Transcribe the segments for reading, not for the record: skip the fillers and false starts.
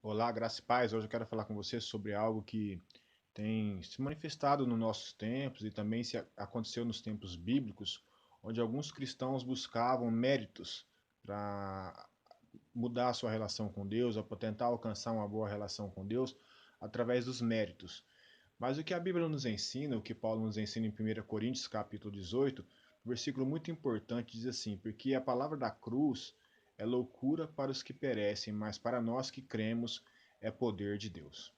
Olá, graça e paz. Hoje eu quero falar com você sobre algo que tem se manifestado nos nossos tempos e também aconteceu nos tempos bíblicos, onde alguns cristãos buscavam méritos para mudar a sua relação com Deus, ou para tentar alcançar uma boa relação com Deus através dos méritos. Mas o que a Bíblia nos ensina, o que Paulo nos ensina em 1 Coríntios capítulo 18, um versículo muito importante diz assim: porque a palavra da cruz é loucura para os que perecem, mas para nós que cremos é poder de Deus.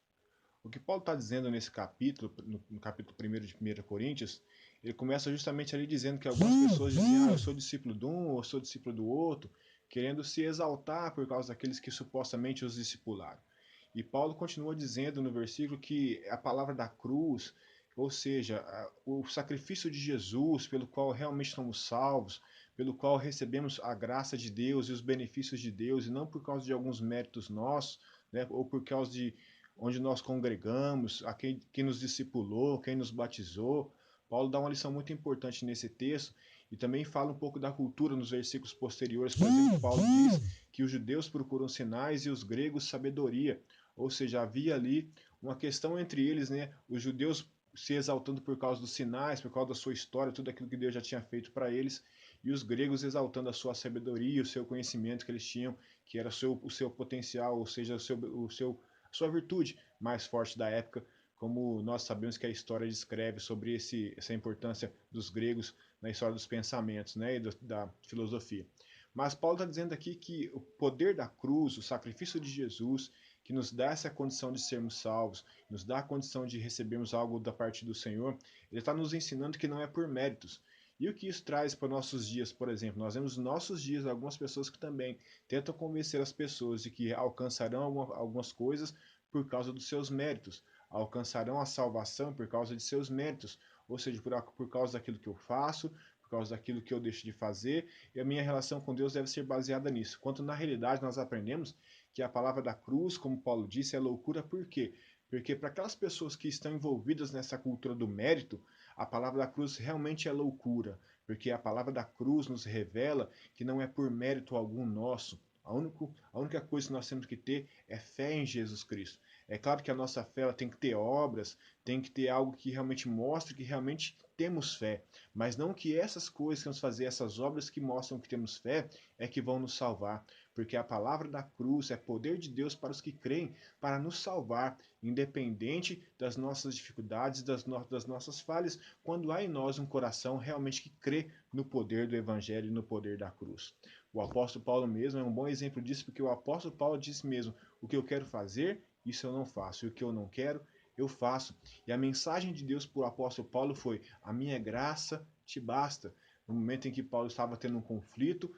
O que Paulo está dizendo nesse capítulo, no capítulo 1 de 1 Coríntios, ele começa justamente ali dizendo que algumas pessoas diziam: eu sou discípulo de um, ou eu sou discípulo do outro, querendo se exaltar por causa daqueles que supostamente os discipularam. E Paulo continua dizendo no versículo que a palavra da cruz, ou seja, o sacrifício de Jesus, pelo qual realmente somos salvos, pelo qual recebemos a graça de Deus e os benefícios de Deus, e não por causa de alguns méritos nossos, né, ou por causa de onde nós congregamos, a quem nos discipulou, quem nos batizou. Paulo dá uma lição muito importante nesse texto e também fala um pouco da cultura nos versículos posteriores. Por exemplo, Paulo diz que os judeus procuram sinais e os gregos sabedoria. Ou seja, havia ali uma questão entre eles, né? Os judeus se exaltando por causa dos sinais, por causa da sua história, tudo aquilo que Deus já tinha feito para eles, e os gregos exaltando a sua sabedoria, o seu conhecimento que eles tinham, que era o seu potencial, ou seja, a sua virtude mais forte da época, como nós sabemos que a história descreve sobre essa importância dos gregos na história dos pensamentos, né, e da filosofia. Mas Paulo está dizendo aqui que o poder da cruz, o sacrifício de Jesus, que nos dá essa condição de sermos salvos, nos dá a condição de recebermos algo da parte do Senhor, ele está nos ensinando que não é por méritos. E o que isso traz para nossos dias, por exemplo? Nós vemos nos nossos dias algumas pessoas que também tentam convencer as pessoas de que alcançarão algumas coisas por causa dos seus méritos, alcançarão a salvação por causa de seus méritos, ou seja, por causa daquilo que eu faço, por causa daquilo que eu deixo de fazer, e a minha relação com Deus deve ser baseada nisso. Quanto na realidade nós aprendemos que a palavra da cruz, como Paulo disse, é loucura, por quê? Porque para aquelas pessoas que estão envolvidas nessa cultura do mérito, a palavra da cruz realmente é loucura, porque a palavra da cruz nos revela que não é por mérito algum nosso. A única coisa que nós temos que ter é fé em Jesus Cristo. É claro que a nossa fé ela tem que ter obras, tem que ter algo que realmente mostre que realmente temos fé, mas não que essas coisas que vamos fazer, essas obras que mostram que temos fé, é que vão nos salvar, porque a palavra da cruz é poder de Deus para os que creem, para nos salvar, independente das nossas dificuldades, das nossas falhas, quando há em nós um coração realmente que crê no poder do Evangelho e no poder da cruz. O apóstolo Paulo mesmo é um bom exemplo disso, porque o apóstolo Paulo disse mesmo: o que eu quero fazer, isso eu não faço, e o que eu não quero, eu faço. E a mensagem de Deus para o apóstolo Paulo foi: a minha graça te basta. No momento em que Paulo estava tendo um conflito,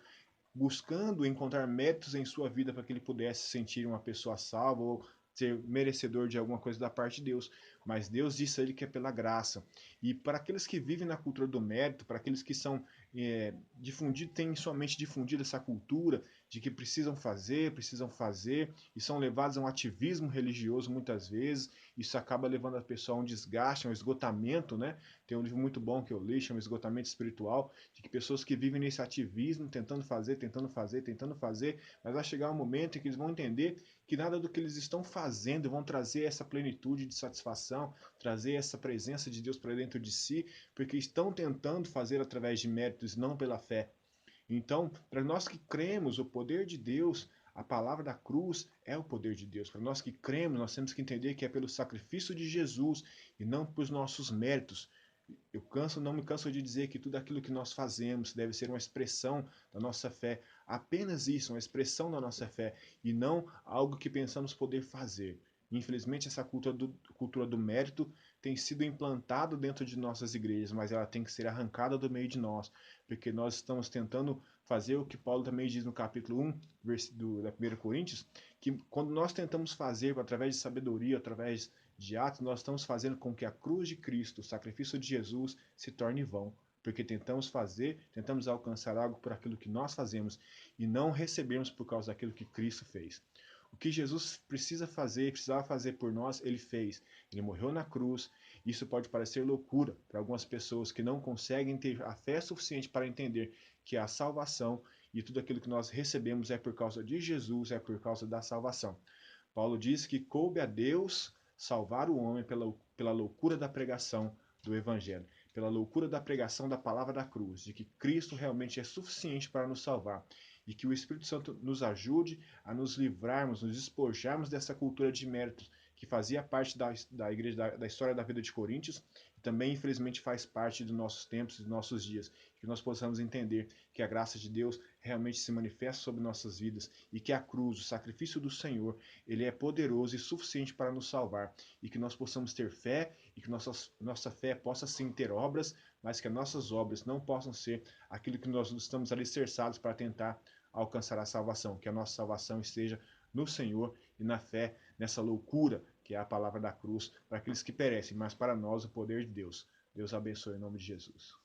buscando encontrar méritos em sua vida para que ele pudesse sentir uma pessoa salva ou ser merecedor de alguma coisa da parte de Deus. Mas Deus disse a ele que é pela graça. E para aqueles que vivem na cultura do mérito, para aqueles que são difundidos, têm somente difundido essa cultura de que precisam fazer, e são levados a um ativismo religioso muitas vezes, isso acaba levando a pessoa a um desgaste, a um esgotamento, né? Tem um livro muito bom que eu li, chama Esgotamento Espiritual, de que pessoas que vivem nesse ativismo, tentando fazer, tentando fazer, tentando fazer, mas vai chegar um momento em que eles vão entender que nada do que eles estão fazendo vão trazer essa plenitude de satisfação, trazer essa presença de Deus para dentro de si, porque estão tentando fazer através de méritos, não pela fé. Então, para nós que cremos o poder de Deus, a palavra da cruz é o poder de Deus. Para nós que cremos, nós temos que entender que é pelo sacrifício de Jesus e não pelos nossos méritos. Não me canso de dizer que tudo aquilo que nós fazemos deve ser uma expressão da nossa fé, apenas isso, uma expressão da nossa fé, e não algo que pensamos poder fazer. Infelizmente, essa cultura do mérito tem sido implantada dentro de nossas igrejas, mas ela tem que ser arrancada do meio de nós, porque nós estamos tentando fazer o que Paulo também diz no capítulo 1, da 1 Coríntios, que quando nós tentamos fazer através de sabedoria, através de atos, nós estamos fazendo com que a cruz de Cristo, o sacrifício de Jesus, se torne vão. Porque tentamos alcançar algo por aquilo que nós fazemos e não recebemos por causa daquilo que Cristo fez. O que Jesus precisava fazer por nós, ele fez. Ele morreu na cruz. Isso pode parecer loucura para algumas pessoas que não conseguem ter a fé suficiente para entender que a salvação e tudo aquilo que nós recebemos é por causa de Jesus, é por causa da salvação. Paulo diz que coube a Deus salvar o homem pela loucura da pregação do Evangelho, pela loucura da pregação da palavra da cruz, de que Cristo realmente é suficiente para nos salvar e que o Espírito Santo nos ajude a nos livrarmos, nos despojarmos dessa cultura de méritos que fazia parte da igreja, da história da vida de Coríntios e também, infelizmente, faz parte dos nossos tempos e dos nossos dias. Que nós possamos entender que a graça de Deus realmente se manifesta sobre nossas vidas e que a cruz, o sacrifício do Senhor, ele é poderoso e suficiente para nos salvar e que nós possamos ter fé e que nossa fé possa sim ter obras, mas que as nossas obras não possam ser aquilo que nós estamos alicerçados para tentar alcançar a salvação, que a nossa salvação esteja no Senhor e na fé, nessa loucura que é a palavra da cruz, para aqueles que perecem, mas para nós o poder de Deus. Deus abençoe em nome de Jesus.